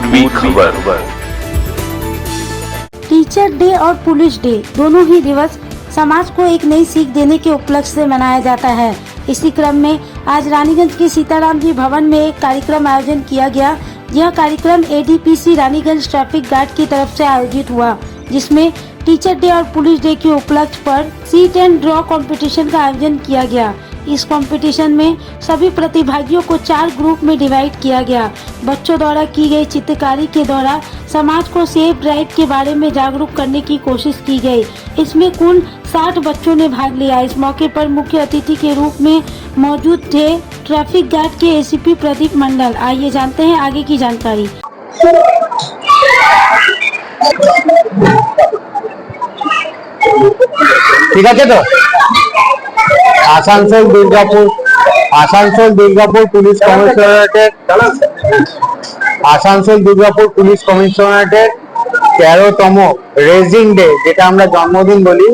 पूर्वी खबर। Teacher day और पुलिस डे दोनों ही दिवस समाज को एक नई सीख देने के उपलक्ष्य से मनाया जाता है। इसी क्रम में आज रानीगंज के सीताराम जी भवन में एक कार्यक्रम आयोजन किया गया। यह कार्यक्रम एडीपीसी रानीगंज ट्रैफिक गार्ड की तरफ से आयोजित हुआ, जिसमें टीचर डे और पुलिस डे के उपलक्ष्य पर सीट एंड ड्रॉ कंपटीशन का आयोजन किया गया। इस कंपटीशन में सभी प्रतिभागियों को 4 ग्रुप में डिवाइड किया गया। बच्चों द्वारा की गई चित्रकारी के द्वारा समाज को सेफ ड्राइव के बारे में जागरूक करने की कोशिश की गई। इसमें कुल 60 बच्चों ने भाग लिया। इस मौके पर मुख्य अतिथि के रूप में मौजूद थे ट्रैफिक गार्ड के एसीपी प्रदीप मंडल। आइए जानते हैं आगे की जानकारी। ঠিক আছে তো আসানসোল দুর্গাপুর পুলিশ কমিশনারেটের 13তম রেজিং ডে, যেটা আমরা জন্মদিন বলি,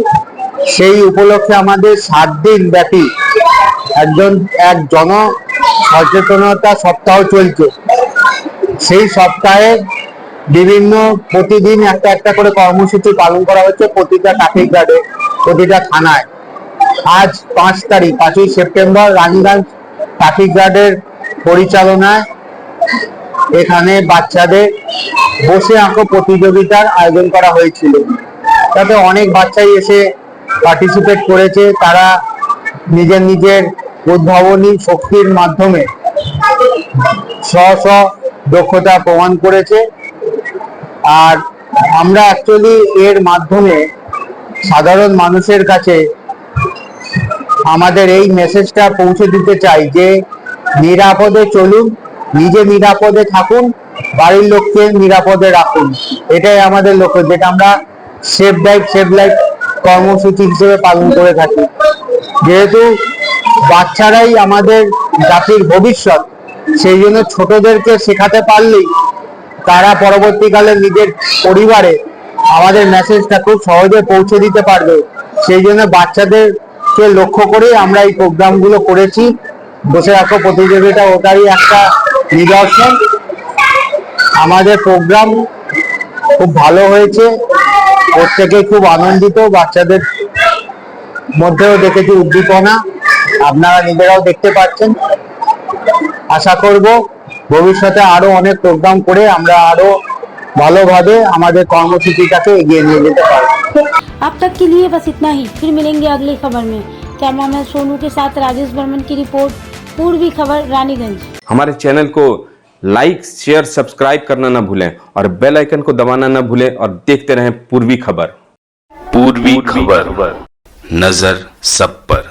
সেই উপলক্ষে আমাদের 7 দিন ব্যাপী এক জন সচেতনতা সপ্তাহ চলছে। সেই সপ্তাহে প্রতিদিন একটা করে কর্মসূচি পালন করা হচ্ছে প্রতিটা ট্রাফিক গার্ডে, প্রতিটা থানায়। আজ 5 তারিখ 5ই সেপ্টেম্বর রানীগঞ্জ ট্রাফিক গার্ডের পরিচালনায় এখানে বাচ্চাদের বসে আঁকো প্রতিযোগিতার আয়োজন করা হয়েছিল। তাতে অনেক বাচ্চাই এসে পার্টিসিপেট করেছে। তারা নিজের উদ্ভাবনী শক্তির মাধ্যমে স্ব দক্ষতা প্রমাণ করেছে। আর আমরা অ্যাকচুয়ালি এর মাধ্যমে সাধারণ মানুষের কাছে আমাদের এই মেসেজটা পৌঁছে দিতে চাই যে নিরাপদে চলুন, নিজে নিরাপদে থাকুন, বাড়ির লোককে নিরাপদে রাখুন। এটাই আমাদের লক্ষ্য, যেটা আমরা সেফ ড্রাইভ সেভ লাইফ কর্মসূচি হিসেবে পালন করে থাকি। যেহেতু বাচ্চারাই আমাদের জাতির ভবিষ্যৎ, সেই জন্য ছোটদেরকে শেখাতে পারলেই তারা পরবর্তীকালে নিজের পরিবারে আমাদের মেসেজটা খুব সহজে পৌঁছে দিতে পারবে। সেই জন্য বাচ্চাদেরকে লক্ষ্য করে আমরা এই প্রোগ্রামগুলো করেছি। বসে রাখো প্রতিযোগিতা ওটারই একটা নিদর্শন। আমাদের প্রোগ্রাম খুব ভালো হয়েছে, প্রত্যেকে খুব আনন্দিত। বাচ্চাদের মধ্যেও দেখেছি উদ্দীপনা, আপনারা নিজেরাও দেখতে পাচ্ছেন। আশা করব ভবিষ্যতে আরো অনেক প্রোগ্রাম করে আমরা আরো ভালোভাবে আমাদের কর্মসূচিটাকে এগিয়ে নিয়ে যেতে পারব। अब तक के लिए बस इतना ही। फिर मिलेंगे अगली खबर में। कैमरामैन सोनू के साथ राजेश बर्मन की रिपोर्ट, पूर्वी खबर रानीगंज। हमारे चैनल को लाइक शेयर सब्सक्राइब करना ना भूलें और बेल आइकन को दबाना ना भूलें और देखते रहें पूर्वी खबर। पूर्वी खबर, नजर सब पर।